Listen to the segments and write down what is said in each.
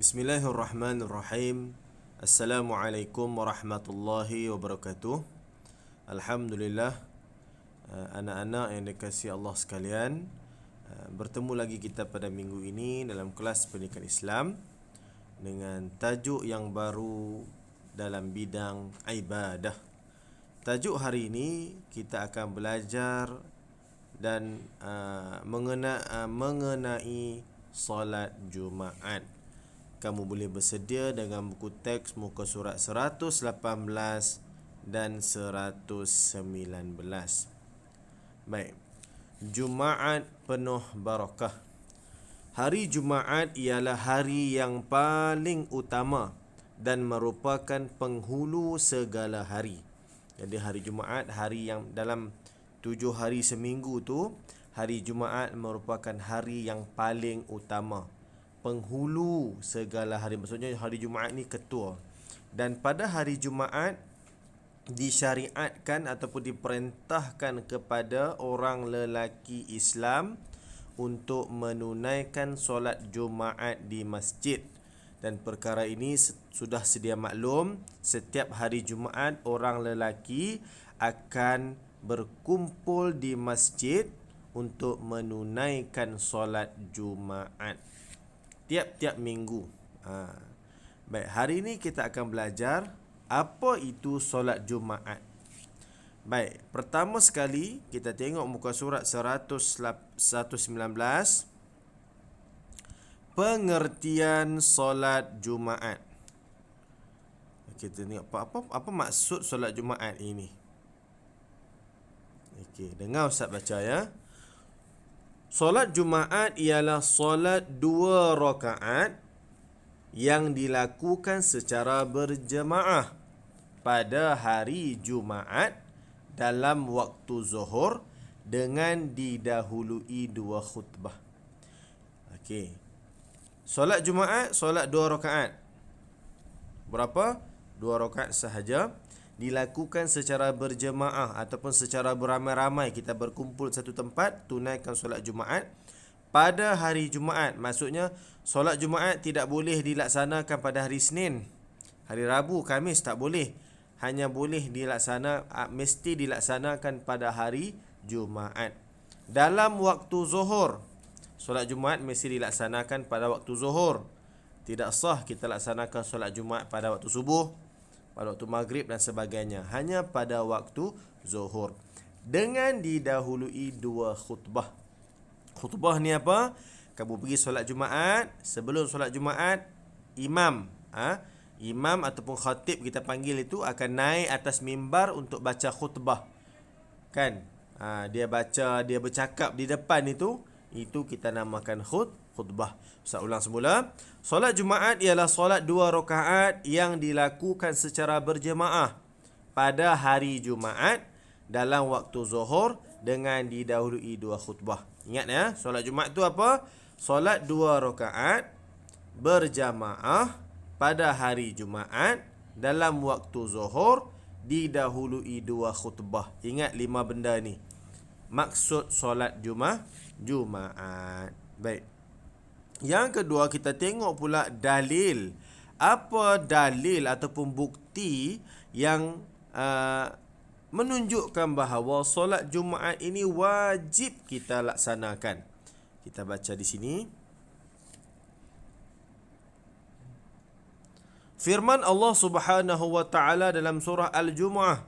Bismillahirrahmanirrahim. Assalamualaikum warahmatullahi wabarakatuh. Alhamdulillah, anak-anak yang dikasihi Allah sekalian, bertemu lagi kita pada minggu ini dalam kelas pendidikan Islam dengan tajuk yang baru dalam bidang ibadah. Tajuk hari ini kita akan belajar dan mengenai solat Jumaat. Kamu boleh bersedia dengan buku teks muka surat 118 dan 119. Baik. Jumaat penuh barakah. Hari Jumaat ialah hari yang paling utama dan merupakan penghulu segala hari. Jadi hari Jumaat, hari yang dalam 7 hari seminggu tu, hari Jumaat merupakan hari yang paling utama, penghulu segala hari. Maksudnya hari Jumaat ni ketua. Dan pada hari Jumaat disyariatkan ataupun diperintahkan kepada orang lelaki Islam untuk menunaikan solat Jumaat di masjid. Dan perkara ini sudah sedia maklum, setiap hari Jumaat orang lelaki akan berkumpul di masjid untuk menunaikan solat Jumaat tiap-tiap minggu. Baik, hari ini kita akan belajar apa itu solat Jumaat. Baik, pertama sekali kita tengok muka surat 119, pengertian solat Jumaat. Kita tengok apa maksud solat Jumaat ini. Okey, dengar Ustaz baca ya. Solat Jumaat ialah solat 2 rakaat yang dilakukan secara berjemaah pada hari Jumaat dalam waktu zuhur dengan didahului 2 khutbah. Okey. Solat Jumaat, solat 2 rakaat. Berapa? 2 rakaat sahaja. Dilakukan secara berjemaah ataupun secara beramai-ramai. Kita berkumpul satu tempat, tunaikan solat Jumaat pada hari Jumaat. Maksudnya solat Jumaat tidak boleh dilaksanakan pada hari Isnin, hari Rabu, Khamis tak boleh. Hanya boleh mesti dilaksanakan pada hari Jumaat. Dalam waktu zuhur, solat Jumaat mesti dilaksanakan pada waktu zuhur. Tidak sah kita laksanakan solat Jumaat pada waktu subuh, pada waktu maghrib dan sebagainya. Hanya pada waktu zuhur. Dengan didahului 2 khutbah. Khutbah ni apa? Kamu pergi solat Jumaat, sebelum solat Jumaat, imam ataupun khatib kita panggil itu akan naik atas mimbar untuk baca khutbah. Kan? Dia bercakap di depan itu kita namakan khutbah. Ustaz ulang semula. Solat Jumaat ialah solat 2 rakaat yang dilakukan secara berjemaah pada hari Jumaat dalam waktu zuhur dengan didahului 2 khutbah. Ingat ya, solat Jumaat tu apa? Solat 2 rakaat berjamaah pada hari Jumaat dalam waktu zuhur didahului 2 khutbah. Ingat 5 benda ni. Maksud solat Jumaat. Baik. Yang kedua, kita tengok pula dalil. Apa dalil ataupun bukti yang menunjukkan bahawa solat Jumaat ini wajib kita laksanakan. Kita baca di sini. Firman Allah Subhanahu wa taala dalam surah Al-Jumu'ah,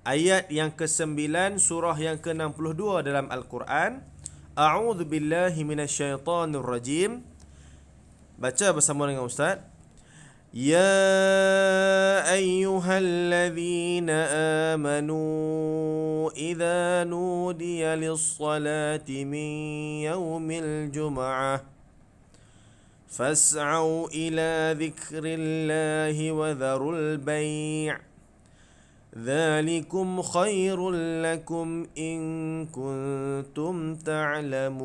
ayat yang ke-9 surah yang ke-62 dalam Al-Quran. A'udzu billahi minasyaitonir rajim. Baca bersama dengan Ustaz. Ya ayyuhalladzina amanu idza nudiya lis-salati min yaumil jum'ah fas'au ila dzikrillahi wa dzarul bai'. Dzalikum khairul lakum in kuntum ta'lamun.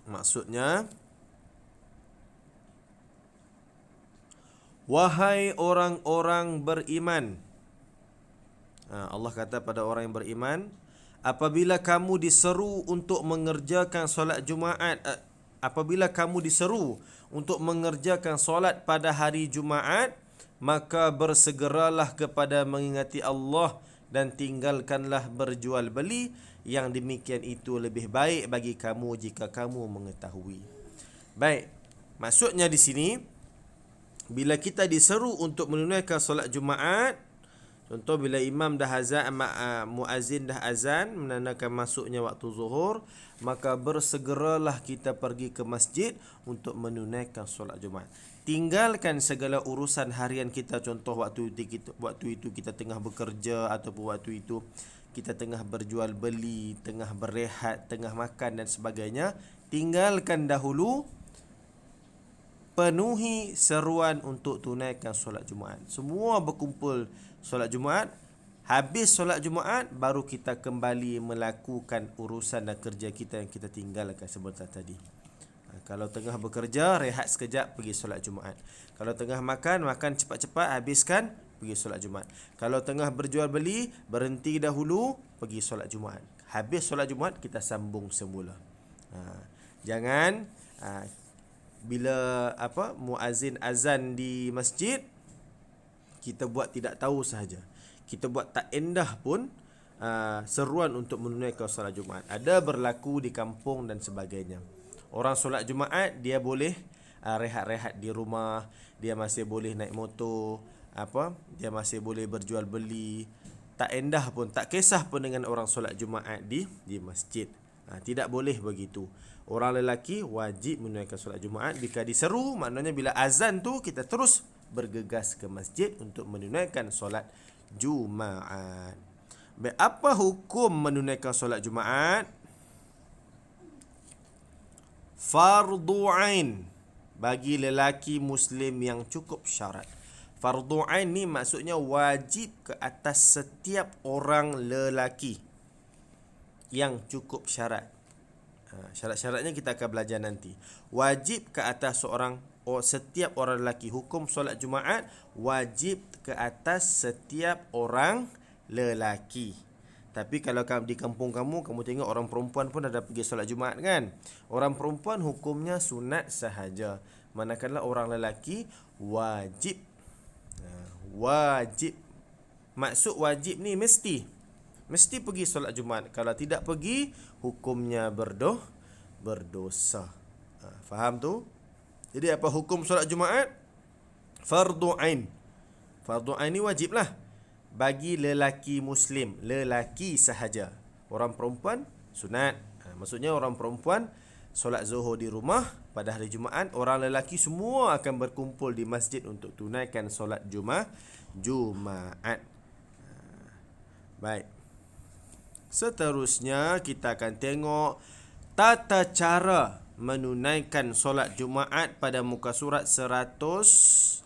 Maksudnya, wahai orang-orang beriman. Allah kata pada orang yang beriman, apabila kamu diseru untuk mengerjakan solat Jumaat apabila kamu diseru untuk mengerjakan solat pada hari Jumaat, maka bersegeralah kepada mengingati Allah dan tinggalkanlah berjual beli. Yang demikian itu lebih baik bagi kamu jika kamu mengetahui. Baik, maksudnya di sini, bila kita diseru untuk menunaikan solat Jumaat, contoh bila imam dah azan, muazzin dah azan menandakan masuknya waktu zuhur, maka bersegeralah kita pergi ke masjid untuk menunaikan solat Jumaat. Tinggalkan segala urusan harian kita, contoh waktu itu kita tengah bekerja, ataupun waktu itu kita tengah berjual beli, tengah berehat, tengah makan dan sebagainya. Tinggalkan dahulu, penuhi seruan untuk tunaikan solat Jumaat. Semua berkumpul solat Jumaat. Habis solat Jumaat, baru kita kembali melakukan urusan dan kerja kita yang kita tinggalkan sebentar tadi. Kalau tengah bekerja, rehat sekejap, pergi solat Jumaat. Kalau tengah makan cepat-cepat, habiskan, pergi solat Jumaat. Kalau tengah berjual beli, berhenti dahulu, pergi solat Jumaat. Habis solat Jumaat, kita sambung semula. Jangan bila muazzin azan di masjid, kita buat tidak tahu sahaja. Kita buat tak endah pun seruan untuk menunaikan solat Jumaat. Ada berlaku di kampung dan sebagainya. Orang solat Jumaat, dia boleh rehat-rehat di rumah, dia masih boleh naik motor, dia masih boleh berjual beli. Tak endah pun, tak kisah pun dengan orang solat Jumaat di masjid. Tidak boleh begitu. Orang lelaki wajib menunaikan solat Jumaat. Jika diseru, maknanya bila azan tu kita terus bergegas ke masjid untuk menunaikan solat Jumaat. Baik, apa hukum menunaikan solat Jumaat? Fardu ain bagi lelaki muslim yang cukup syarat. Fardu ain ni maksudnya wajib ke atas setiap orang lelaki yang cukup syarat. Syarat-syaratnya kita akan belajar nanti. Wajib ke atas setiap orang lelaki. Hukum solat Jumaat wajib ke atas setiap orang lelaki. Tapi kalau di kampung kamu tengok orang perempuan pun ada pergi solat Jumaat kan? Orang perempuan hukumnya sunat sahaja. Manakala orang lelaki wajib. Wajib. Maksud wajib ni mesti pergi solat Jumaat. Kalau tidak pergi, hukumnya berdosa. Faham tu? Jadi apa hukum solat Jumaat? Fardu ain. Fardu ain ni wajib lah bagi lelaki muslim, lelaki sahaja. Orang perempuan sunat. Maksudnya orang perempuan solat zuhur di rumah pada hari Jumaat, orang lelaki semua akan berkumpul di masjid untuk tunaikan solat Jumaat. Baik. Seterusnya kita akan tengok tata cara menunaikan solat Jumaat pada muka surat 120.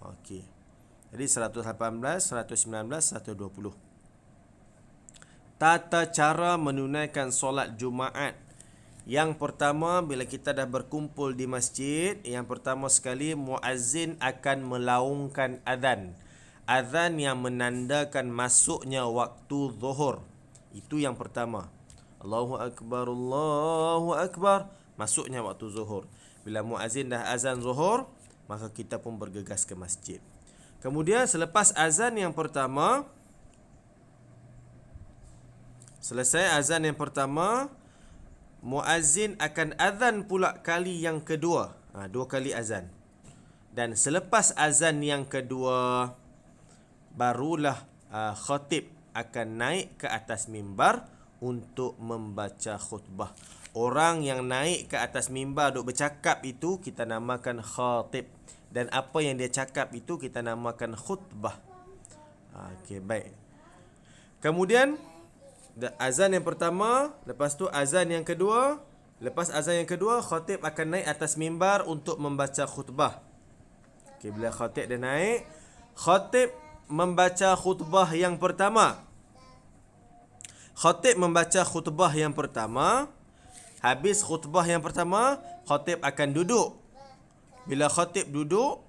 Okey. Jadi 118, 119, 120. Tata cara menunaikan solat Jumaat. Yang pertama, bila kita dah berkumpul di masjid, yang pertama sekali muazzin akan melaungkan azan. Azan yang menandakan masuknya waktu zuhur. Itu yang pertama. Allahu Akbar, Allahu Akbar. Masuknya waktu zuhur. Bila muazzin dah azan zuhur, maka kita pun bergegas ke masjid. Kemudian selepas azan yang pertama, selesai azan yang pertama, muazzin akan azan pula kali yang kedua. 2 kali azan. Dan selepas azan yang kedua, barulah khatib akan naik ke atas mimbar untuk membaca khutbah. Orang yang naik ke atas mimbar duk bercakap itu kita namakan khatib. Dan apa yang dia cakap itu kita namakan khutbah. Okey, baik. Kemudian azan yang pertama, lepas tu azan yang kedua. Lepas azan yang kedua, khatib akan naik atas mimbar untuk membaca khutbah. Okey, bila khatib dah naik, khatib membaca khutbah yang pertama. Khatib membaca khutbah yang pertama. Habis khutbah yang pertama, khatib akan duduk. Bila khatib duduk,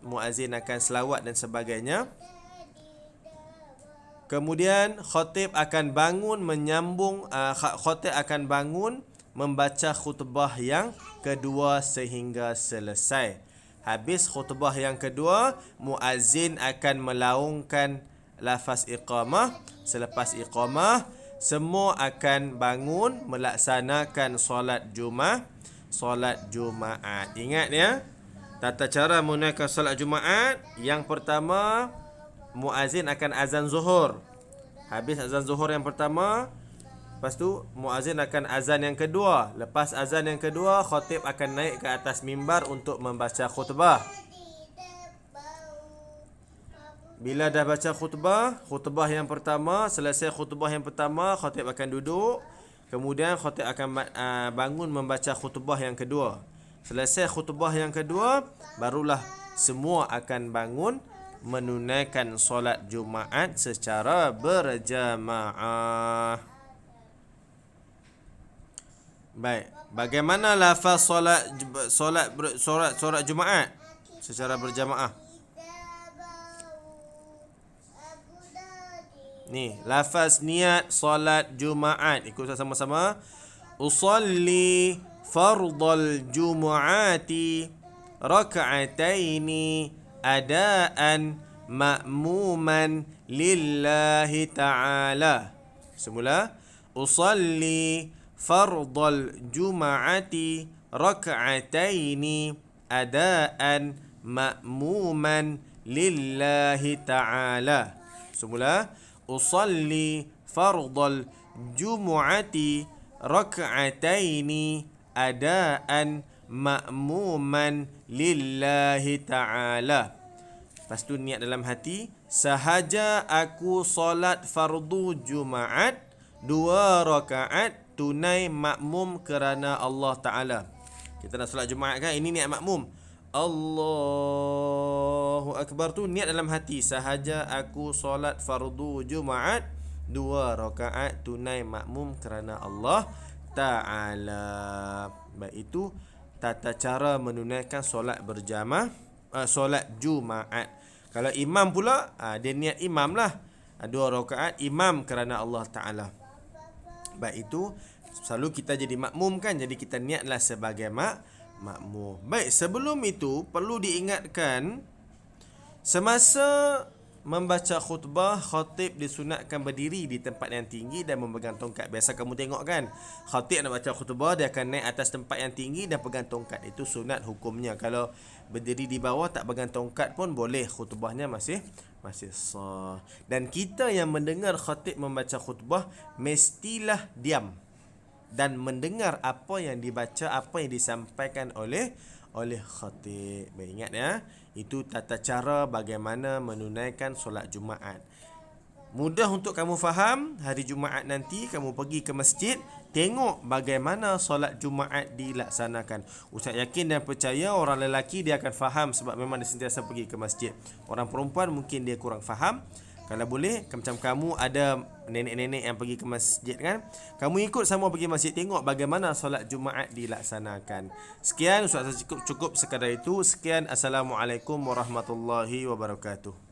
muazzin akan selawat dan sebagainya. Kemudian khatib akan bangun menyambung khatib akan bangun membaca khutbah yang kedua sehingga selesai. Habis khutbah yang kedua, muazzin akan melaungkan lafaz iqamah. Selepas iqamah, semua akan bangun melaksanakan solat Jumaat. Ingat ya, tata cara menunaikan solat Jumaat. Yang pertama, muazzin akan azan zuhur. Habis azan zuhur yang pertama, lepas tu muazzin akan azan yang kedua. Lepas azan yang kedua, khatib akan naik ke atas mimbar untuk membaca khutbah. Bila dah baca khutbah yang pertama, selesai khutbah yang pertama, khatib akan duduk. Kemudian khatib akan bangun membaca khutbah yang kedua. Selesai khutbah yang kedua, barulah semua akan bangun menunaikan solat Jumaat secara berjamaah. Baik, bagaimana lafaz solat Jumaat secara berjamaah? Ni, lafaz niat solat Jumaat. Ikut sama-sama. Usalli fardal Jumu'ati raka'ataini adaan ma'muman lillahi ta'ala. Semula. Usalli fardal Jumu'ati raka'ataini adaan ma'muman lillahi ta'ala. Semula. Usalli fardal Jumu'ati raka'ataini adaan ma'muman lillahi ta'ala. Lepas tu niat dalam hati, sahaja aku solat fardu Jumaat 2 rakaat tunai makmum kerana Allah Ta'ala. Kita nak solat Jumaat kan, ini niat makmum. Allahu Akbar tu niat dalam hati, sahaja aku solat fardu Jumaat 2 rakaat tunai makmum kerana Allah Ta'ala. Baik, itu tata cara menunaikan solat berjamaah, solat Jumaat. Kalau imam pula, dia niat imam lah, 2 rakaat imam kerana Allah Ta'ala. Baik, itu selalu kita jadi makmum kan, jadi kita niatlah sebagai makmum. Baik, sebelum itu perlu diingatkan, semasa membaca khutbah, khatib disunatkan berdiri di tempat yang tinggi dan memegang tongkat. Biasa kamu tengok kan, khatib nak baca khutbah, dia akan naik atas tempat yang tinggi dan pegang tongkat. Itu sunat hukumnya. Kalau berdiri di bawah tak pegang tongkat pun boleh, khutbahnya masih sah. Dan kita yang mendengar khatib membaca khutbah mestilah diam dan mendengar apa yang dibaca, apa yang disampaikan oleh khatib. Baik, ingat ya, itu tata cara bagaimana menunaikan solat Jumaat. Mudah untuk kamu faham. Hari Jumaat nanti kamu pergi ke masjid, tengok bagaimana solat Jumaat dilaksanakan. Ustaz yakin dan percaya orang lelaki dia akan faham sebab memang dia sentiasa pergi ke masjid. Orang perempuan mungkin dia kurang faham. Kalau boleh, macam kamu ada nenek-nenek yang pergi ke masjid kan, kamu ikut sama pergi masjid, tengok bagaimana solat Jumaat dilaksanakan. Sekian, Ustaz cukup sekadar itu. Sekian, Assalamualaikum warahmatullahi wabarakatuh.